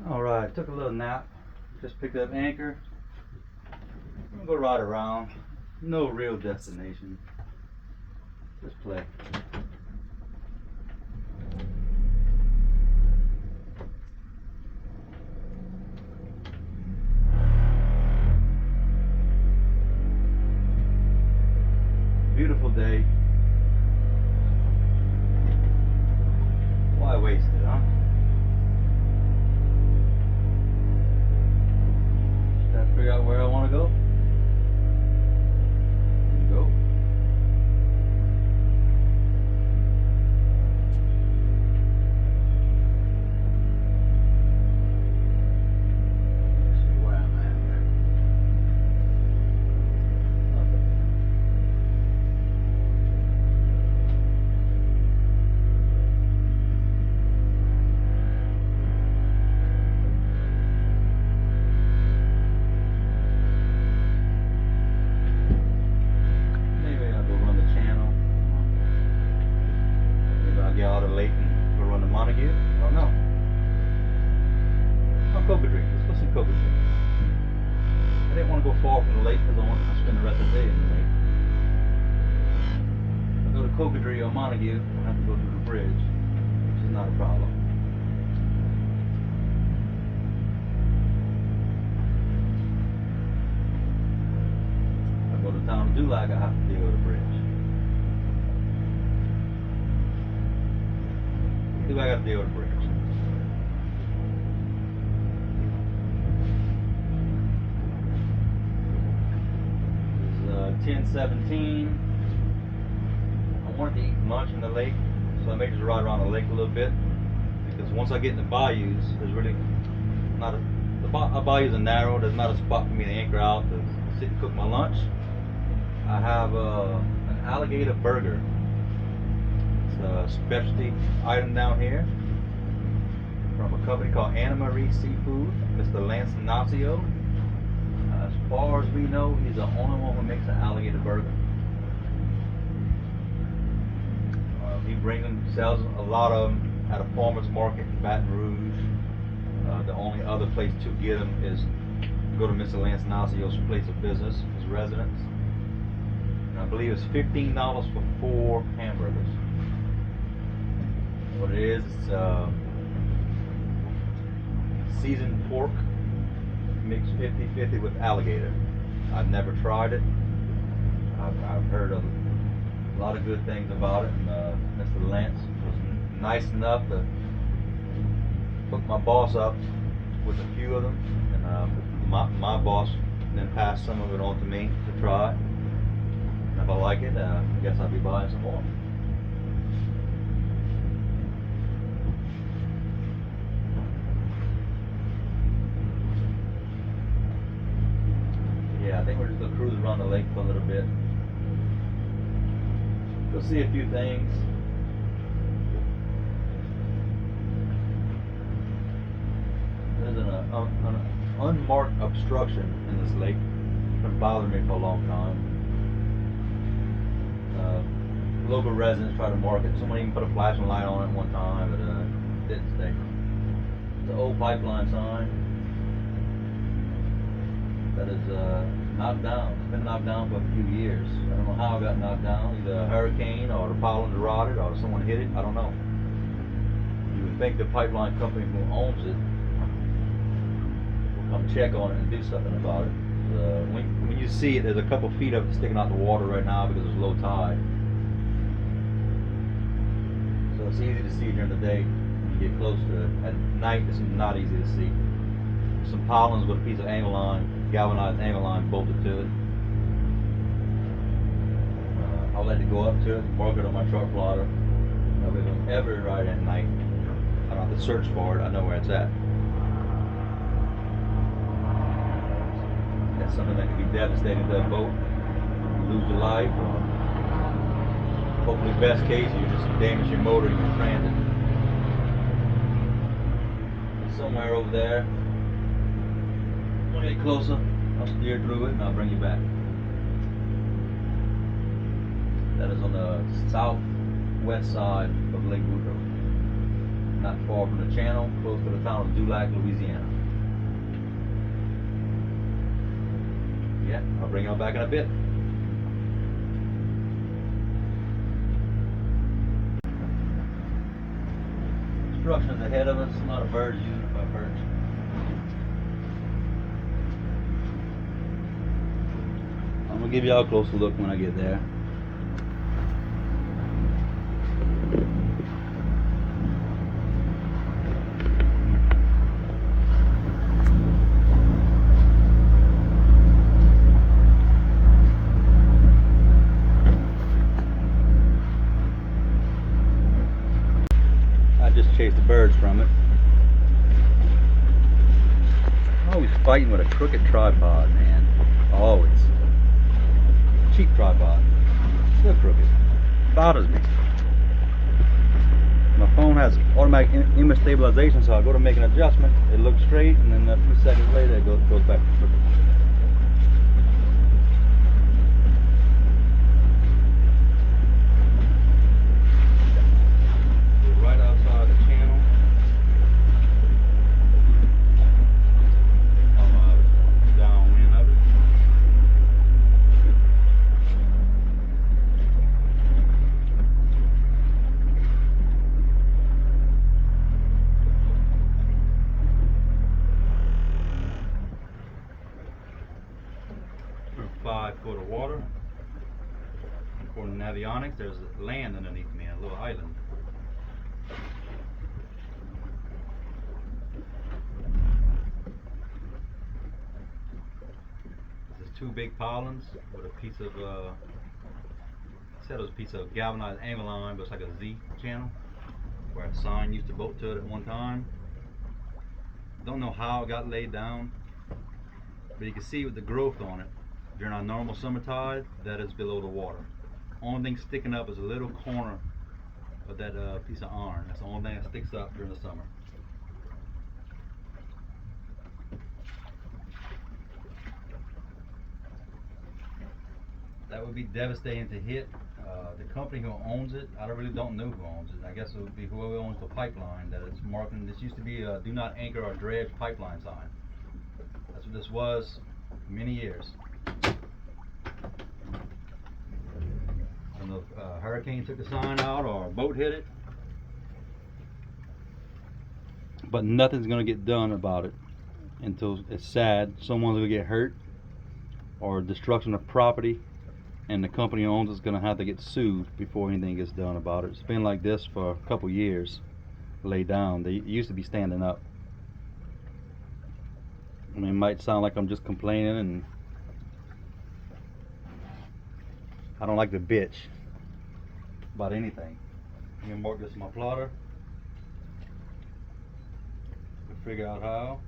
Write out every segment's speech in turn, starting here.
Alright, took a little nap. Just picked up anchor. I'm gonna go ride around. No real destination. Just play. Beautiful day. Why waste it, huh? Just gotta figure out where I want to go. Go. Let's see where I'm at. Okay. Maybe I'll go run the channel. Maybe I'll get out of the lake and go run the Montague. I don't know. Oh, Cocodrie. Let's go see Cocodrie. I didn't want to go far from the lake because I want to spend the rest of the day in the lake. If I go to Cocodrie or Montague, I have to go through the bridge, which is not a problem. If I go to the town of Dulag, I have to deal with the bridge. Dulag, I have to deal with the bridge. It's 10:17. I wanted to eat lunch in the lake, so I may just ride around the lake a little bit. Because once I get in the bayous, there's really not the bayous are narrow. There's not a spot for me to anchor out to sit and cook my lunch. I have an alligator burger. It's a specialty item down here from a company called Anna Marie Seafood. Mr. Lance Ignacio. As far as we know, he's the only one who makes an alligator burger. He brings them, sells a lot of them at a farmer's market in Baton Rouge. The only other place to get them is go to Mr. Lance Ignacio's place of business, his residence. And I believe it's $15 for 4 hamburgers. What it is, it's seasoned pork mixed 50-50 with alligator. I've never tried it. I've heard a lot of good things about it, and Mr. Lance was nice enough to hook my boss up with a few of them, and my boss then passed some of it on to me to try. And if I like it, I guess I'll be buying some more. Yeah, I think we're just gonna cruise around the lake for a little bit. Go see a few things. There's an unmarked obstruction in this lake. It's been bothering me for a long time. Local residents tried to mark it. Someone even put a flashing light on it one time, but it didn't stay. It's an old pipeline sign that is knocked down. It's been knocked down for a few years. I don't know how it got knocked down. Either a hurricane or the pollen rotted or someone hit it. I don't know. You would think the pipeline company who owns it will come check on it and do something about it. When you see it, there's a couple feet of it sticking out the water right now because it's low tide. So it's easy to see during the day when you get close to it. At night, it's not easy to see. Some pollens with a piece of angle line, galvanized angle line bolted to it. I'll let it go up to it, mark it on my truck plotter. If I'm ever riding at night, I don't have to search for it, I know where it's at. That's something that can be devastating to a boat. You lose your life, or hopefully best case you just damage your motor and you're stranded. It's somewhere over there. When I get closer, I'll steer through it and I'll bring you back. That is on the southwest side of Lake Woodrow. not far from the channel, close to the town of Dulac, Louisiana. Yeah, I'll bring y'all back in a bit. Instructions ahead of us, a lot of birds using it by birds. I'm gonna give y'all a closer look when I get there. Chase the birds from it. Always fighting with a crooked tripod, man. Always. Cheap tripod. Still crooked. Bothers me. My phone has automatic image stabilization, so I go to make an adjustment. It looks straight, and then a few seconds later, it goes back to crooked. Right outside the channel. I'm downwind of it. We're 5 foot of water. According to avionics, there's land underneath me, a little island. Two big pylons with a piece of said it was a piece of galvanized angle line, but it's like a Z channel where a sign used to boat to it at one time. Don't know how it got laid down, but you can see with the growth on it during our normal summer tide that is below the water. Only thing sticking up is a little corner of that piece of iron. That's the only thing that sticks up during the summer. That would be devastating to hit. The company who owns it, I really don't know who owns it. I guess it would be whoever owns the pipeline that it's marking. This used to be a do not anchor or dredge pipeline sign. That's what this was for many years. I don't know if a hurricane took the sign out or a boat hit it. But nothing's going to get done about it until it's sad. Someone's going to get hurt or destruction of property. And the company who owns it's going to have to get sued before anything gets done about it. It's been like this for a couple years, laid down. They used to be standing up. I mean, it might sound like I'm just complaining, and I don't like to bitch about anything. I'm going to mark this in my plotter to figure out how.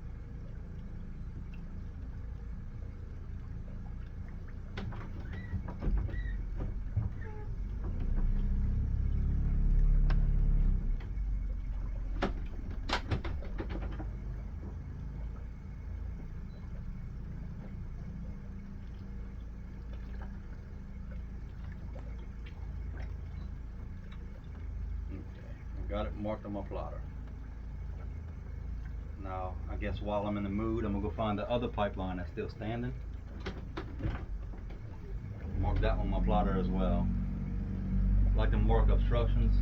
Got it marked on my plotter. Now, I guess while I'm in the mood, I'm going to go find the other pipeline that's still standing. Mark that on my plotter as well. I like to mark obstructions.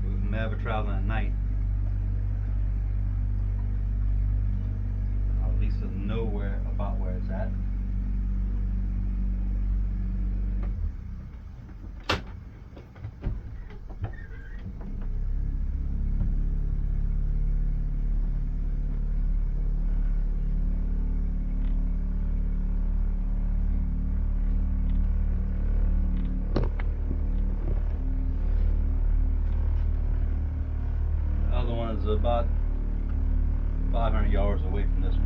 We're never traveling at night. I'll at least know about where it's at. Is about 500 yards away from this one.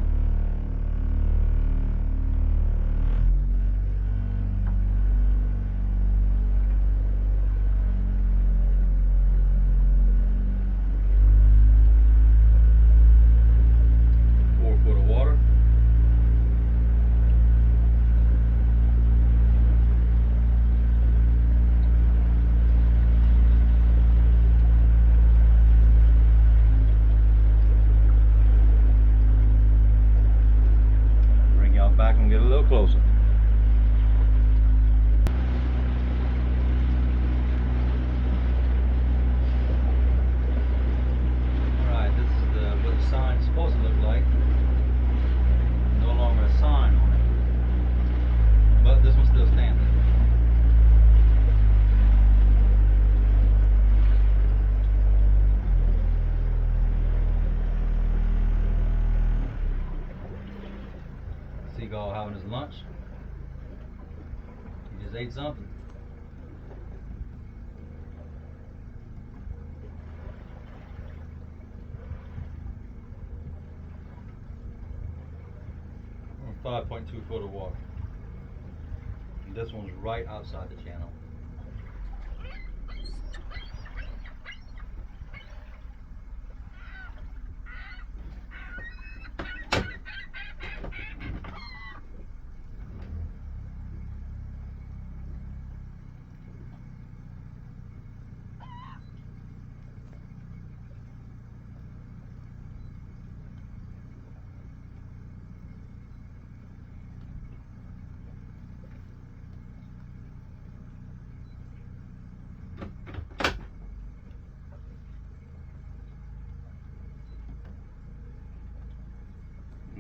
closer. Alright, this is what the sign's supposed to look like. No longer a sign on it, but this one's still standing. Seagull having his lunch. He just ate something. We're 5.2 foot of water. And this one's right outside the channel.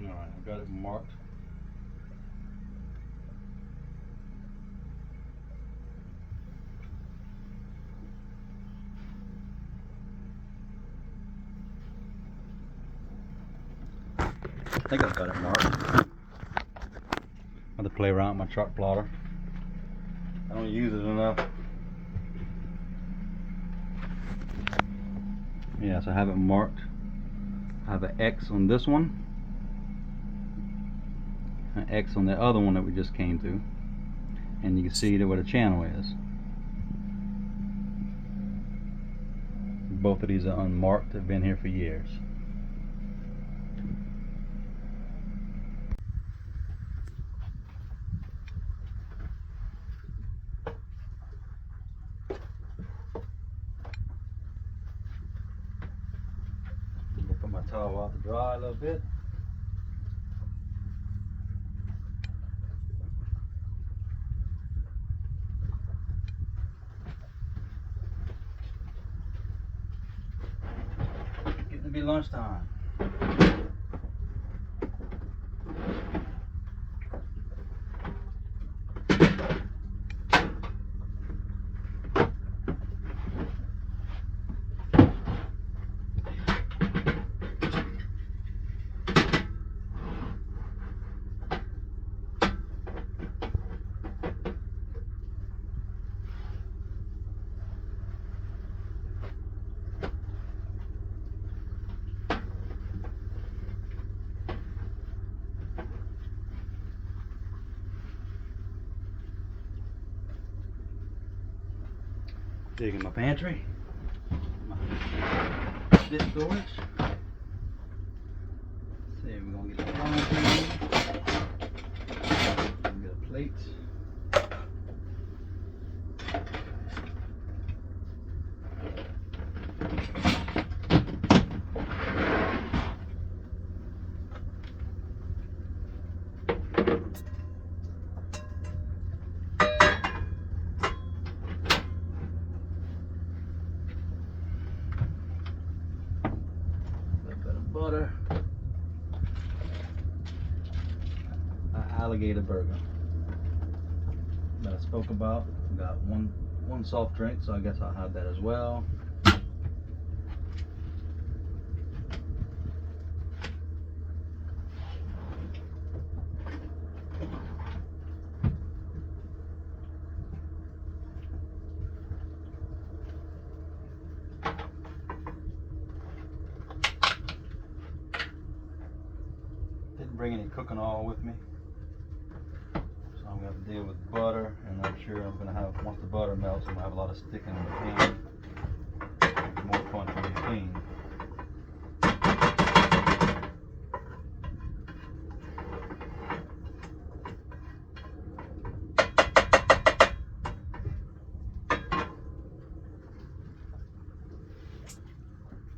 Alright, I've got it marked. I think I've got it marked. I have to play around with my chart plotter. I don't use it enough. Yes, I have it marked. I have an X on this one, an X on the other one that we just came to, and you can see that where the channel is. Both of these are unmarked. They've been here for years. I'm gonna put my towel out to dry a little bit. Getting to be lunchtime. Digging my pantry, my dish storage. See, we're gonna get the laundry. Get a plate. Butter, an alligator burger that I spoke about. We got one soft drink, so I guess I'll have that as well. Didn't bring any cooking oil with me, so I'm going to have to deal with butter, and I'm sure I'm going to have, once the butter melts, I'm going to have a lot of sticking in the pan. More fun for me to clean. I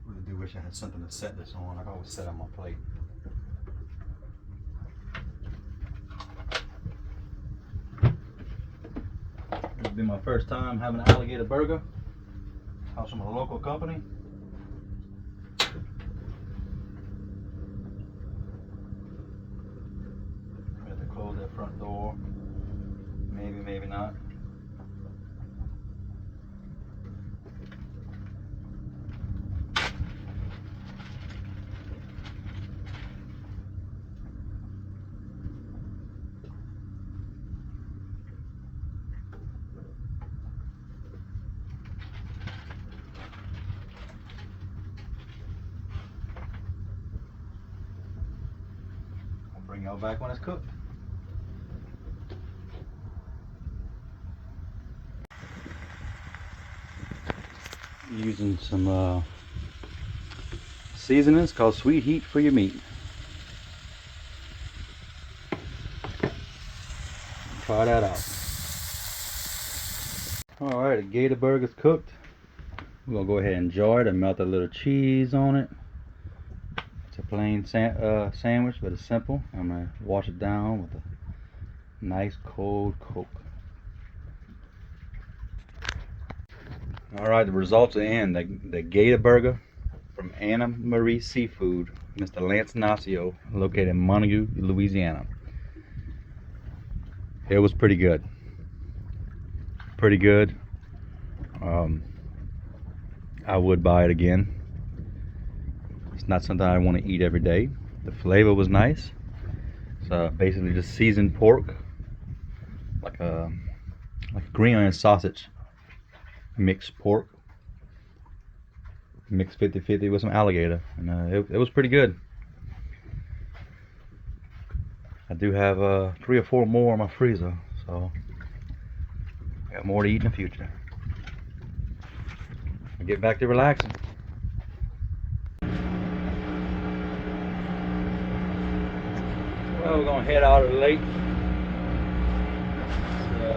really do wish I had something to set this on. I always set on my plate. It'll be my first time having an alligator burger. Comes from a local company. We have to close that front door. Maybe, maybe not. I'll bring y'all back when it's cooked. Using some seasonings called Sweet Heat for your meat. Try that out. Alright, the gator burger's cooked. We're gonna go ahead and jar it and melt a little cheese on it. It's a plain sandwich, but it's simple. I'm gonna wash it down with a nice cold Coke. Alright, the results are in. The gator burger from Anna Marie Seafood, Mr. Lance Nacio, located in Montague, Louisiana. It was pretty good. Pretty good. I would buy it again. It's not something I want to eat every day. The flavor was nice. It's basically just seasoned pork, like a green onion sausage mixed pork, mixed 50-50 with some alligator, and it was pretty good. I do have 3 or 4 more in my freezer, so I got more to eat in the future. I'll get back to relaxing. Well, we're gonna head out of the lake.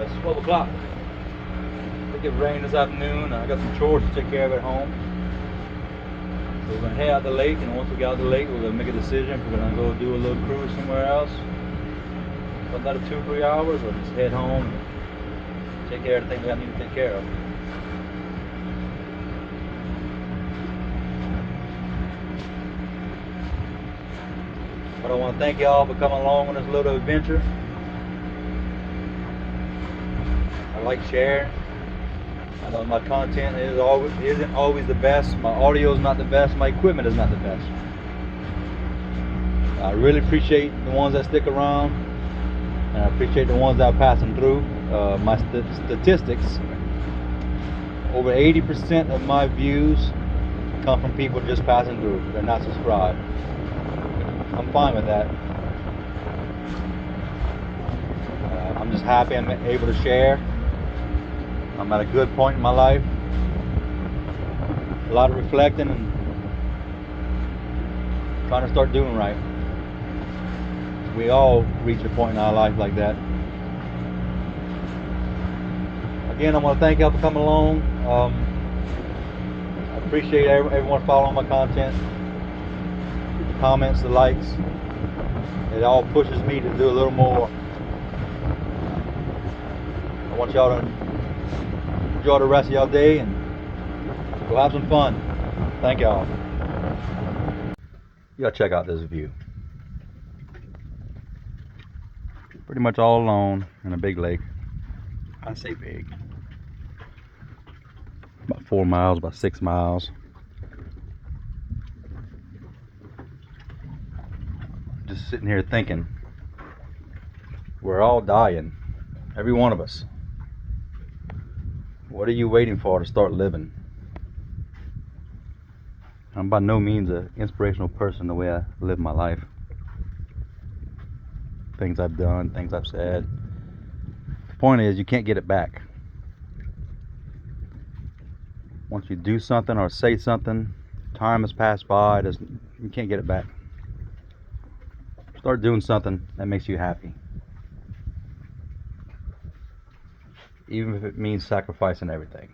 It's 12 o'clock. I think it rained this afternoon. I got some chores to take care of at home. So we're gonna head out the lake, and once we get out the lake, we're gonna make a decision if we're gonna go do a little cruise somewhere else for another 2-3 hours, or just head home and take care of the things I need to take care of. But I want to thank y'all for coming along on this little adventure. I like sharing. I know my content isn't always the best. My audio is not the best. My equipment is not the best. I really appreciate the ones that stick around, and I appreciate the ones that are passing through. My statistics: over 80% of my views come from people just passing through. They're not subscribed. I'm fine with that. I'm just happy I'm able to share. I'm at a good point in my life. A lot of reflecting and trying to start doing right. We all reach a point in our life like that. Again, I want to thank y'all for coming along. I appreciate everyone following my content. The comments, the likes. It all pushes me to do a little more. I want y'all to enjoy the rest of y'all day and go have some fun. Thank y'all. You gotta check out this view. Pretty much all alone in a big lake. I say big. About 4 miles, about 6 miles. Just sitting here thinking, we're all dying, every one of us. What are you waiting for to start living? I'm by no means an inspirational person the way I live my life. Things I've done, things I've said. The point is, you can't get it back. Once you do something or say something, time has passed by, you can't get it back. Start doing something that makes you happy. Even if it means sacrificing everything.